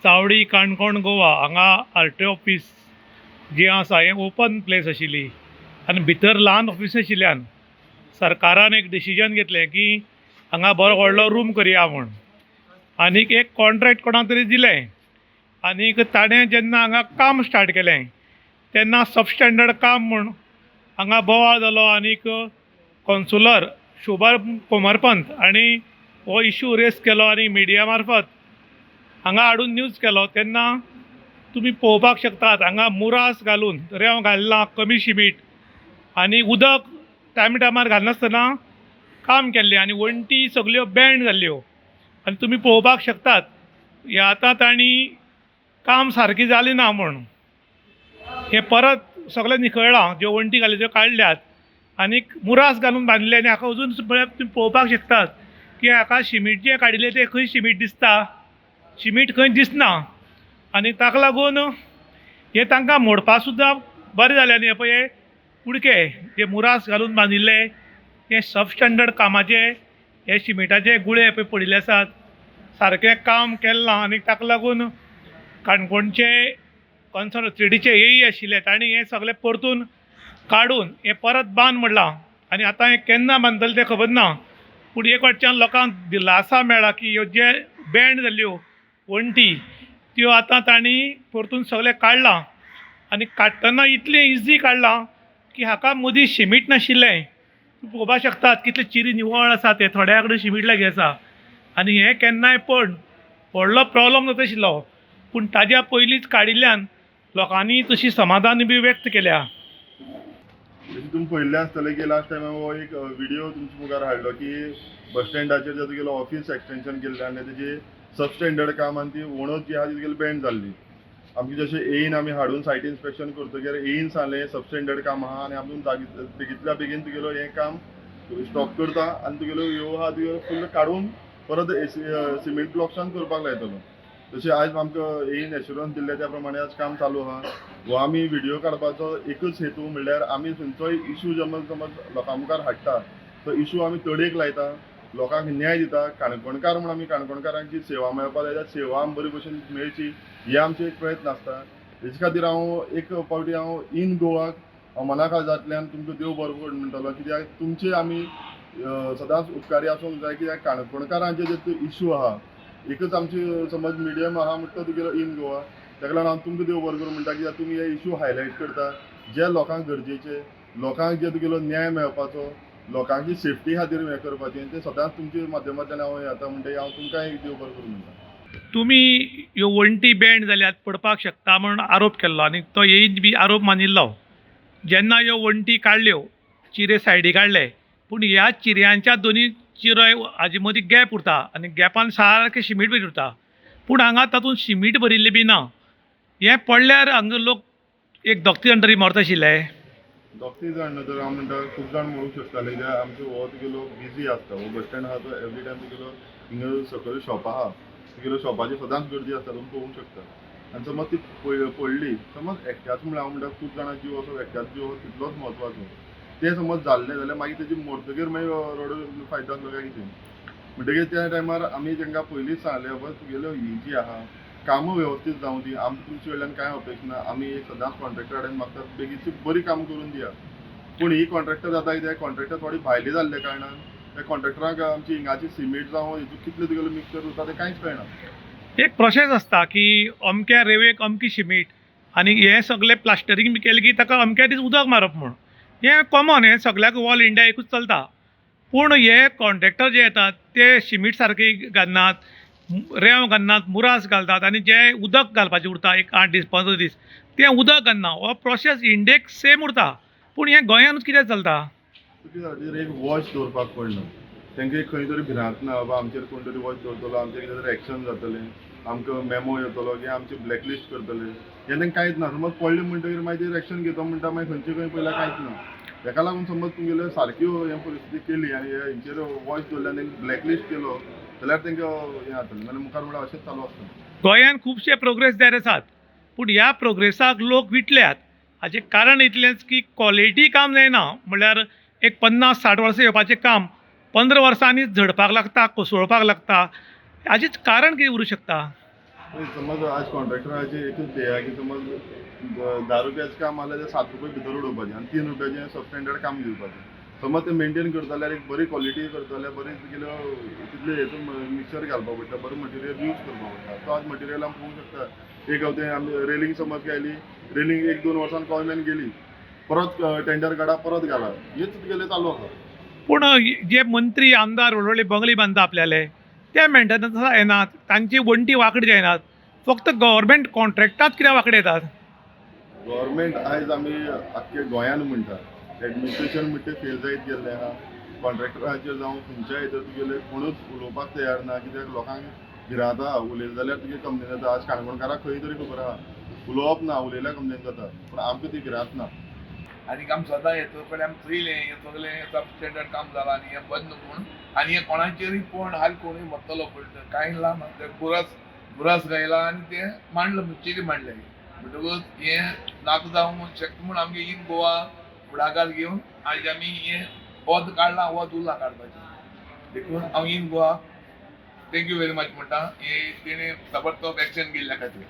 चावडी काणकोण गोवा हांगा RTO. Office जी आसा हें ओपन प्लेस आशिल्ली आनी भितर ल्हान ऑफीस आशिल्ल्यान सरकारान एक डिसिजन घेतलें की हांगा बरो व्हडलो रूम करया म्हूण आनीक एक कॉन्ट्रॅक्ट कोणाक तरी दिलें आनीक ताणें जेन्ना हांगा काम स्टार्ट केलें तेन्ना सबस्टँडर्ड काम म्हूण हांगा बोवाळ जालो आनीक कॉन्सुलर शोभा कोमरपंत आनी हो इशू रेस केलो आनी मिडिया मार्फत हांगा हाडून न्यूज केलो तेन्ना तुमी पळोवपाक शकतात हांगा मुरास घालून रेंव घालना कमी शिमीट आनी उदक टायमार घालनासतना काम केल्लें आनी वण्टी सगल्यो बँड जाल्ल्यो आनी तुमी पळोवपाक शकतात हे आतां तांणी काम सारकी जाली ना म्हूण हें परत सगळें निखळ्ळां ज्यो वण्टी घाल्ल्यो त्यो काडल्यात आनीक मुरास घालून बांदले आनी हाका अजून म्हळ्यार तुमी पळोवपाक शकतात की हाका शिमीट जें काडिल्लें तें खंय शिमीट दिसता शिमीट खंय दिसना आनी ताका लागून हे तांकां मोडपा सुद्दां बरें जालें आनी हे पळय हे कुडके जे मुरास घालून बांदिल्ले हे सबस्टँडर्ड कामाचे हे शिमिटाचे गुळे पळय पडिल्ले आसात सारकें काम केलें ना आनी ताका लागून काणकोणचे कॉन्सर्न सिडीचे येई आशिल्ले तांणी हें सगळें परतून काडून हें परत बांद म्हणलां आनी आतां हें केन्ना बांदतलें तें खबर ना पूण एक वाटच्यान लोकांक दिलासा मेळ्ळा की ह्यो जे बँड जाल्ल्यो वण्टी त्यो आतां तांणी परतून सगळें काडलां आनी काडटना इतलें इजी काडलां की हाका मदीं शिमीट नाशिल्लें तुमी पळोवपाक शकतात कितले चिरी निवळ आसा ते थोड्या कडेन शिमीट लागीं आसा आनी हें केन्नाय पण व्हडलो प्रॉब्लम जाता आशिल्लो पूण ताज्या पयलींच काडिल्ल्यान लोकांनी तशी समाधान बी व्यक्त केल्या. तुम्ही पळयल्लें आसतलें की लास्ट टायम हो एक व्हिडिओ तुमच्या मुखार हाडलो की बस स्टँडाचेर जो तुगेलो ऑफिस एक्सटेंशन केल्लें आनी तेजी सबस्टँडर्ड काम आनी ती वणत जी आहा ती तुगेली बँड जाल्ली. आमचे जशें येयन आमी हाडून सायट इन्स्पेक्शन करतकीर येयन सांगलें सबस्टँडर्ड काम आहा आनी आमी बेगींतल्या बेगीन तुगेलो हें काम स्टॉप करता आनी तुगेलो ह्यो आहा त्यो फुल्ल काडून परत सिमेंट ब्लॉक्सान करपाक लायतलो. तशें आयज आमकां येयन एश्युरन्स दिल्ले त्या प्रमाणे आज काम चालू आहा. हो आमी व्हिडिओ काडपाचो एकच हेतू म्हणल्यार आमी खंयचोय इशू समज लोकां मुखार हाडटा तो इशू आमी तडयेक लायता लोकांक न्याय दिता काणकोणकार म्हूण आमी काणकोणकारांची सेवा मेळपा जाय सेवा आमी बरे भशेन मेळची हे आमचे एक प्रयत्न आसता. हेजे खातीर हांव एक फावटी हांव इन गोवाक मना काळजांतल्यान तुमकां देव बरो करूं म्हणटलो कित्याक तुमचे आमी सदांच उपकारी आसूंक जाय कित्याक काणकोणकारांचे जे इशू आहा एकच आमची समज मिडियम आहा म्हणटा तो तुगेलो इन गोवा ताका लागून हांव तुमकां देव बरो करूं म्हणटा कित्याक तुमी हे इशू हायलायट करता जे लोकांक गरजेचे लोकांक जे तुगेलो न्याय मेळपाचो लोकांची सेफ्टी खातीर हें करपाचें तें सदांच तुमच्या माध्यमांतल्यान हांव येता म्हणटा हांव तुमकां एक देव बरो करूं म्हणटा. तुमी ह्यो वण्टी बँड जाल्यात पडपाक शकता म्हणून आरोप केल्लो आनी तो येयन बी आरोप मानिल्लो. जेन्ना ह्यो वण्टी काडल्यो चिरे सायडी काडले पूण ह्या चिरयांच्या दोनी चिरय हाजे मदीं गॅप उरता आनी गॅपान सारकें शिमीट भरीत उरता पूण हांगा तातूंत शिमीट भरिल्लें बी ना. हें पडल्यार हांगा लोक एक दोग जाण तरी मरता आशिल्ले. दोग जाण न्हू तर हांव म्हणटा खूब जाण मरूंक शकताले कित्याक आमचो हो तुगेलो बिजी आसता हो बस स्टँड आहा तो एवरी टायम तुगेलो हिंगा सकयल शॉप आहा तुगेलो शॉपाची सदांच गर्दी आसता तुमी पळोवंक शकता आनी समज ती पडली समज एकट्याच म्हळ्यार हांव म्हणटा खूब जाणां जीव असो एकट्याच जीव तितलोच म्हत्वाचो तें समज जाल्लें जाल्यार मागीर तेजी मरतकीर मागीर रोड फायदो आसलो काय कितें म्हणटकीर त्या टायमार आमी तांकां पयलींच सांगलें बस तुगेलो ही जी आहा कामां वेवस्थीत जावं दी आमची तुमचे कडल्यान कांय अपेक्षा ना आमी एक सदांच कॉन्ट्रॅक्टर कडेन मागतात बेगीची बरी काम करून दिया पूण ही कॉन्ट्रॅक्टर जाता कित्याक कॉन्ट्रॅक्टर थोडी भायली जाल्ले कारणान त्या कॉन्ट्रॅक्टराक आमची हिंगाची सिमीट जावं हितून कितले तुगेलो मिक्सर उरता तें कांयच कळना. एक प्रोसेस आसता की अमक्या रेवेक अमकी शिमीट आनी हें सगळें प्लास्टरींग बी केलें की ताका अमक्या दीस उदक मारप म्हूण हें कॉमन हें सगळ्याक ऑल इंडिया एकूच चलता. पूण हे कॉन्ट्रॅक्टर जे येतात ते शिमीट सारकी घालनात रेंव घालनात मुरास घालतात आनी जे उदक घालपाचें उरता एक 8 दीस 15 दीस तें उदक घालना हो प्रोसेस इंडियेक सेम उरता पूण हें गोंयानूच कित्याक चलता. तुजे खातीर एक वॉच दवरपाक पडना तांकां एक खंय तरी भिरांत ना बाबा आमचेर कोण तरी वॉच दवरतलो आमचेर कितें तरी एक्शन जातलें आमकां मेमो येतलो की आमची ब्लॅकलिस्ट करतले हें तांकां कांयच ना समज पडलें म्हणटकीर मागीर एक्शन घेता म्हणटा मागीर खंयचे खंय पयल्यार कांयच ना. हेका लागून समज तुमगेले सारक्यो हे परिस्थिती केली आनी हेंचेर वॉच दवरल्यान तांकां ब्लॅकलिस्ट केलो जाल्यार तांकां हें जातलें नाल्यार मुखार म्हळ्यार अशेंच चालू आसता. गोंयान खुबशे प्रोग्रेस जायत आसात पूण ह्या प्रोग्रेसाक लोक विटल्यात हाचें कारण इतलेंच की क्वॉलिटी काम जायना म्हणल्यार एक 50-60 वर्सां येवपाचें काम 15 वर्सांनी झडपाक लागता कोसळपाक लागता हाचेंच कारण कितें उरूंक शकता. समज आज कॉन्ट्रॅक्टराचे एकूच ध्येय आहे की समज 10 रुपयाचं काम आलं ते 7 रुपये भितर उडोवपाचें आनी 3 रुपयाचें सबस्टँडर्ड काम दिवपाचें. समज ते मेंटेन करता जाल्यार एक बरी क्वॉलिटी करता जाल्यार बरी तितले हेतून मिक्सर घालपाक पडटा, बरें मटेरियल यूज करपाक पडटा. तो आज मटेरियल आमी पळोवंक शकता. एक ते आमी रेलिंग समज केली, रेलिंग 1-2 वर्सान कोयल्यान गेली, परत टेंडर काडा, परत घाला, हेच तुगेलें चालू आसा. पूण जे मंत्री आमदार व्हडले बंगले बांदता आपल्याले ते मेंटेनन्साक येनात, तांची वण्टी वांकडी जायनात, फक्त गव्हर्मेंट कॉन्ट्रॅक्टांत कित्याक वांकडे येतात? गव्हर्मेंट आयज आमी आख्खे गोंयान म्हणटा एडमिनिस्ट्रेशन म्हणटा तें फेल जायत गेल्लें आहा. कॉन्ट्रॅक्टराचेर जावं खंयच्या हेचेर तुगेले कोणूच उलोवपाक तयार ना. कित्याक लोकांक भिरांता, उलयलें जाल्यार तुगे कंप्लेन जाता. आज काणकोणकाराक खंय तरी खबर आहा, उलोवप ना, उलयल्यार कंप्लेन जाता, पूण आमकां ती भिरांत ना. आनी आमी सदां येतो कडेन आमी चयलें हें सगलें सब स्टँडर्ड काम जालां आनी हें बंद म्हूण. आनी हें कोणाचेरय कोण हाल कोणूय बसतलो पळय कांय लावना. ते बुरास घायला आनी तें मांडलां, मुच्चेरी मांडलें. म्हणटकूच हें नाका जावंक शकता म्हूण आमगे इन गोवा फुडाकार घेवन आयज आमी हें वोद काडलां, वोद उरलां काडपाचें. देखून हांव in Goa thank you very much म्हणटा हे तेणें जबरदस्त एक्शन घेतल्या खातीर.